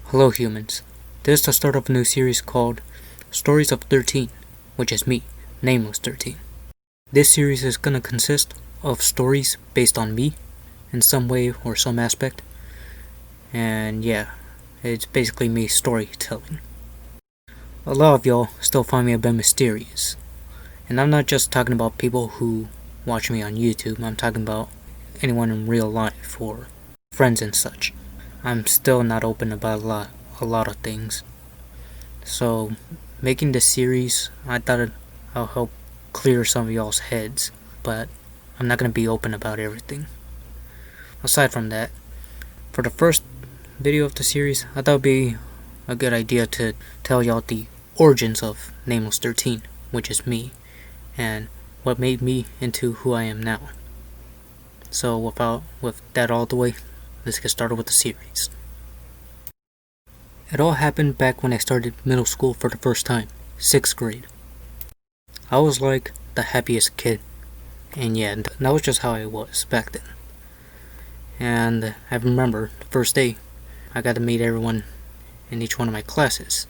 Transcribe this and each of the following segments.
Hello humans, this is the start of a new series called Stories of 13, which is me, nameless13. This series is gonna consist of stories based on me in some way or some aspect, and yeah, it's basically me storytelling. A lot of y'all still find me a bit mysterious, and I'm not just talking about people who watch me on YouTube, I'm talking about anyone in real life or friends and such. I'm still not open about a lot of things. So, making this series, I thought I'll help clear some of y'all's heads, but I'm not going to be open about everything. Aside from that, for the first video of the series, I thought it would be a good idea to tell y'all the origins of nameless13, which is me, and what made me into who I am now. So with that out of the way, let's get started with the series. It all happened back when I started middle school for the first time, 6th grade. I was like the happiest kid, and yeah, that was just how I was back then. And I remember the first day, I got to meet everyone in each one of my classes,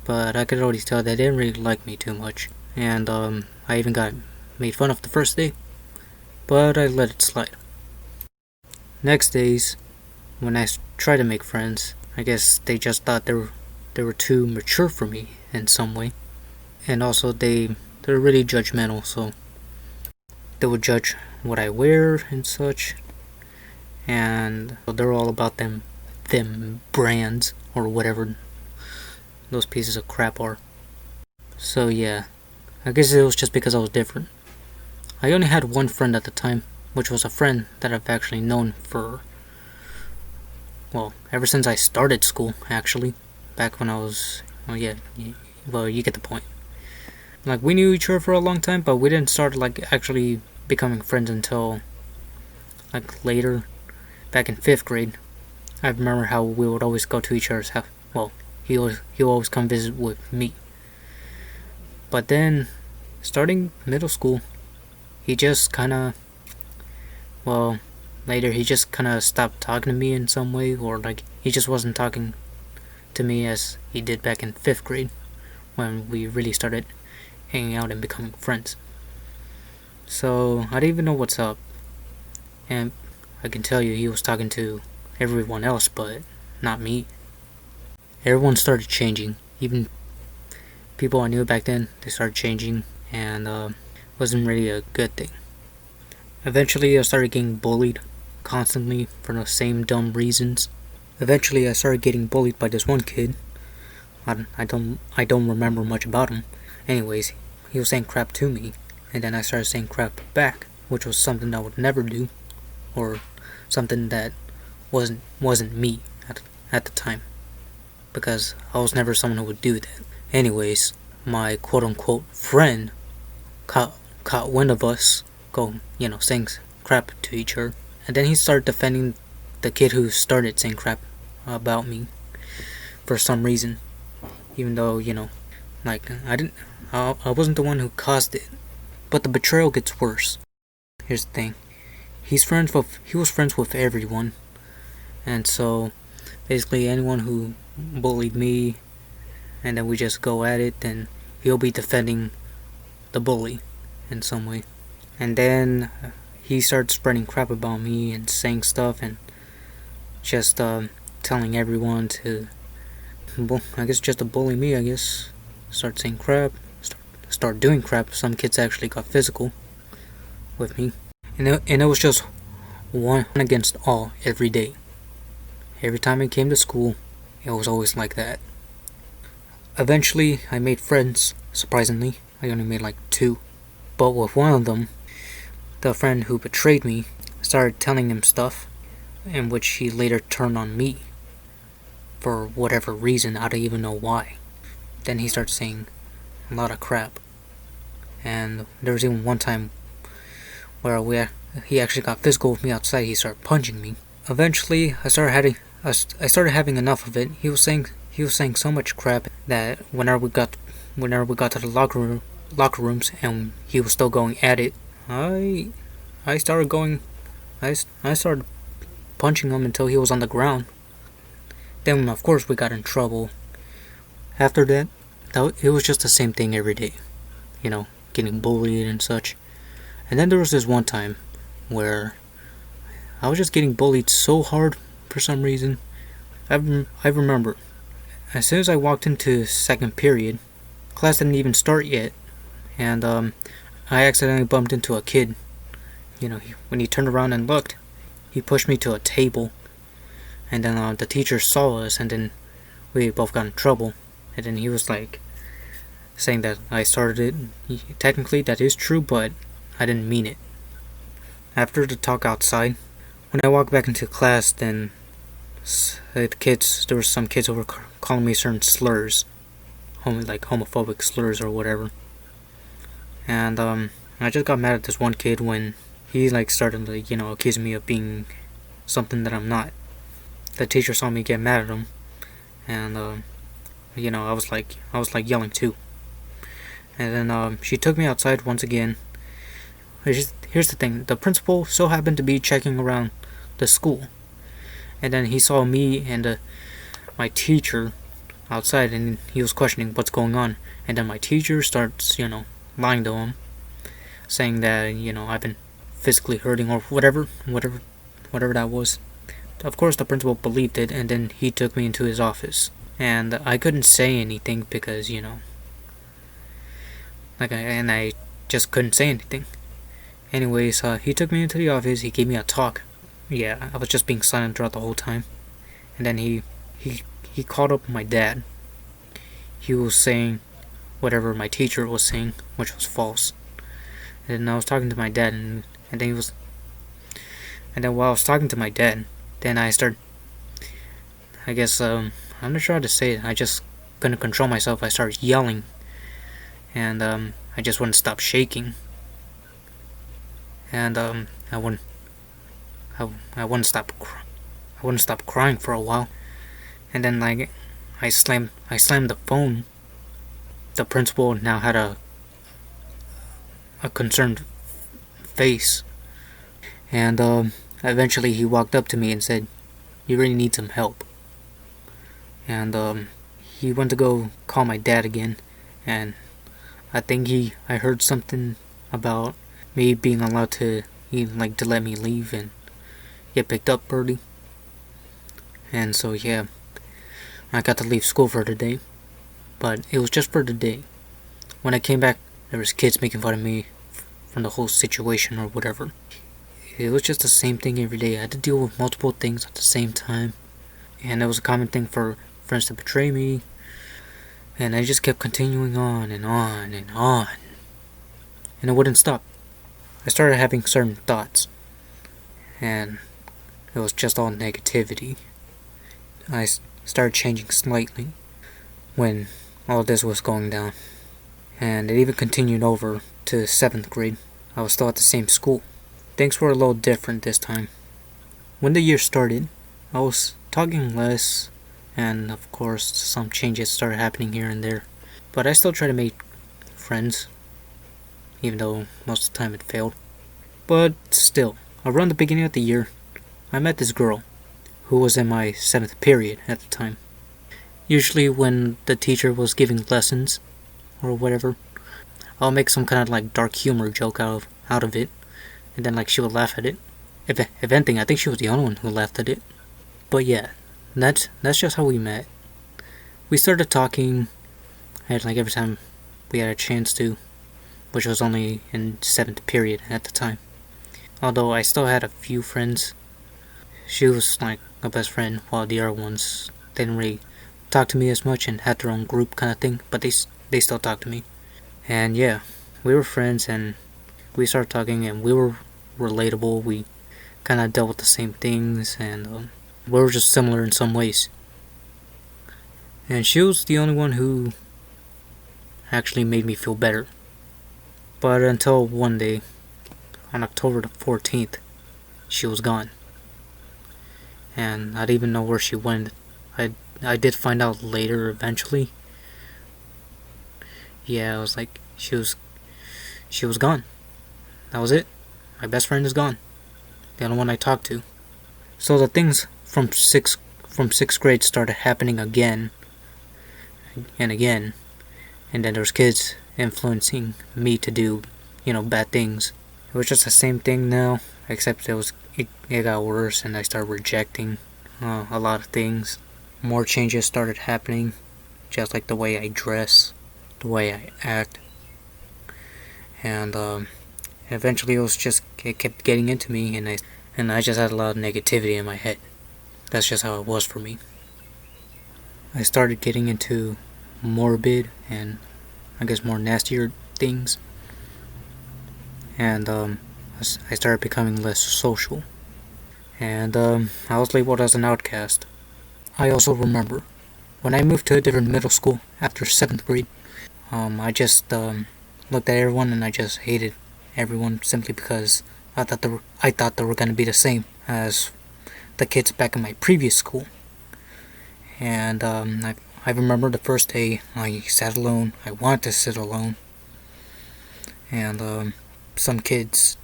but I could already tell they didn't really like me too much, and I even got made fun of the first day, but I let it slide. Next days, when I tried to make friends, I guess they just thought they were too mature for me in some way, and also they're really judgmental, so they would judge what I wear and such, and they're all about them brands or whatever those pieces of crap are. So yeah, I guess it was just because I was different. I only had one friend at the time, which was a friend that I've actually known for, well, ever since I started school, actually. Back when I was, well, yeah, well, you get the point. Like, we knew each other for a long time, but we didn't start, like, actually becoming friends until, like, later, back in 5th grade. I remember how we would always go to each other's house. Well, he'll always come visit with me. But then, starting middle school, he just kinda, well, later he just kinda stopped talking to me in some way, or like, he just wasn't talking to me as he did back in 5th grade, when we really started hanging out and becoming friends. So, I didn't even know what's up, and I can tell you he was talking to everyone else, but not me. Everyone started changing, even people I knew back then, they started changing, and wasn't really a good thing. Eventually I started getting bullied constantly for the same dumb reasons. Eventually I started getting bullied by this one kid. I don't remember much about him. Anyways, he was saying crap to me, and then I started saying crap back, which was something I would never do, or something that wasn't me at the time, because I was never someone who would do that. Anyways, my quote-unquote friend caught wind of us saying crap to each other, and then he started defending the kid who started saying crap about me for some reason, even though, like, I wasn't the one who caused it. But the betrayal gets worse. Here's the thing, he was friends with everyone, and so basically anyone who bullied me, and then we just go at it, then he'll be defending the bully in some way. And then he started spreading crap about me and saying stuff, and just telling everyone to, I guess, just to bully me, I guess. Start saying crap, start doing crap. Some kids actually got physical with me, and it was just one against all every day. Every time I came to school, it was always like that. Eventually, I made friends, surprisingly. I only made like 2. But with one of them, the friend who betrayed me started telling him stuff, in which he later turned on me. For whatever reason, I don't even know why. Then he started saying a lot of crap. And there was even one time where he actually got physical with me outside. He started punching me. Eventually, I started having enough of it. He was saying so much crap that whenever we got to the locker rooms and he was still going at it, I started punching him until he was on the ground. Then of course we got in trouble. After that, it was just the same thing every day. Getting bullied and such. And then there was this one time where I was just getting bullied so hard for some reason. I remember, as soon as I walked into second period, class didn't even start yet, and I accidentally bumped into a kid. When he turned around and looked, he pushed me to a table, and then the teacher saw us, and then we both got in trouble. And then he was like, saying that I started it. Technically, that is true, but I didn't mean it. After the talk outside, when I walked back into class, then there were some kids who were calling me certain slurs, like homophobic slurs or whatever. And I just got mad at this one kid when he started accusing me of being something that I'm not. The teacher saw me get mad at him, and I was like yelling too. And then she took me outside once again. Here's the thing: the principal so happened to be checking around the school, and then he saw me and my teacher outside, and he was questioning what's going on. And then my teacher starts, lying to him, saying that I've been physically hurting or whatever that was. Of course, the principal believed it, and then he took me into his office, and I couldn't say anything because I just couldn't say anything. Anyways, he took me into the office. He gave me a talk. Yeah, I was just being silent throughout the whole time. And then he called up my dad. He was saying whatever my teacher was saying, which was false. And then I was talking to my dad, and then while I was talking to my dad, then I started. I guess I'm not sure how to say it. I just couldn't control myself. I started yelling, and I just wouldn't stop shaking. And I wouldn't stop crying for a while. And then I slammed the phone. The principal now had a concerned face, and eventually he walked up to me and said, "You really need some help." And he went to go call my dad again, and I think I heard something about me being allowed to let me leave and get picked up early. And so yeah, I got to leave school for the day, but it was just for the day. When I came back, there was kids making fun of me from the whole situation or whatever. It was just the same thing every day. I had to deal with multiple things at the same time, and it was a common thing for friends to betray me, and I just kept continuing on and on and on, and it wouldn't stop. I started having certain thoughts, and it was just all negativity. I started changing slightly when all this was going down, and it even continued over to 7th grade. I was still at the same school. Things were a little different this time. When the year started, I was talking less, and of course some changes started happening here and there, but I still try to make friends, even though most of the time it failed. But still, around the beginning of the year, I met this girl who was in my 7th period at the time. Usually when the teacher was giving lessons or whatever, I'll make some kind of dark humor joke out of it, and then she would laugh at it. If anything, I think she was the only one who laughed at it. But yeah, that's just how we met. We started talking at every time we had a chance to, which was only in 7th period at the time. Although I still had a few friends. She was a best friend, while the other ones didn't really talk to me as much and had their own group kind of thing, but they still talked to me. And yeah, we were friends, and we started talking, and we were relatable. We kind of dealt with the same things, and we were just similar in some ways. And she was the only one who actually made me feel better. But until one day, on October the 14th, she was gone. And I didn't even know where she went. I did find out later eventually. Yeah, I was she was gone. That was it. My best friend is gone. The only one I talked to. So the things from from 6th grade started happening again and again, and then there's kids influencing me to do, bad things. It was just the same thing now, except it got worse, and I started rejecting a lot of things. More changes started happening, just like the way I dress, the way I act, and eventually it kept getting into me, and I just had a lot of negativity in my head. That's just how it was for me. I started getting into morbid and I guess more nastier things, and I started becoming less social, and I was labeled as an outcast. I also remember when I moved to a different middle school after 7th grade, I just looked at everyone and I just hated everyone simply because I thought they were gonna be the same as the kids back in my previous school. And I remember the first day I sat alone. I wanted to sit alone, and some kids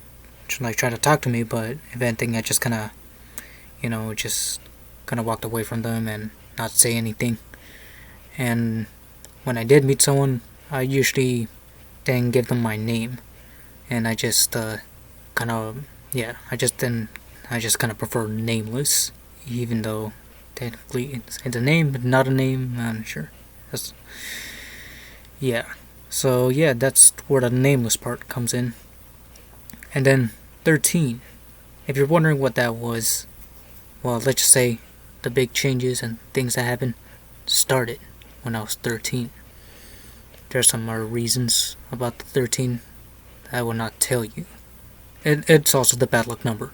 tried to talk to me, but if anything, I just kind of walked away from them and not say anything. And when I did meet someone, I usually didn't give them my name, and I just kind of I just kind of prefer nameless, even though technically it's a name but not a name. I'm not sure. So that's where the nameless part comes in. And then 13. If you're wondering what that was, well, let's just say the big changes and things that happened started when I was 13. There's some more reasons about the 13 that I will not tell you. It's also the bad luck number.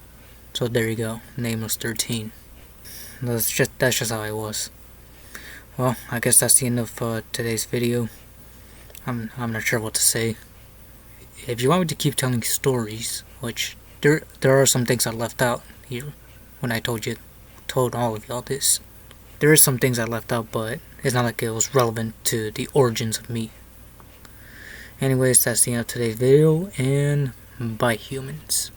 So there you go, nameless 13. That's just how I was. Well, I guess that's the end of today's video. I'm not sure what to say. If you want me to keep telling stories, which there are some things I left out here when I told all of y'all this. There is some things I left out, but it's not like it was relevant to the origins of me. Anyways, that's the end of today's video, and bye, humans.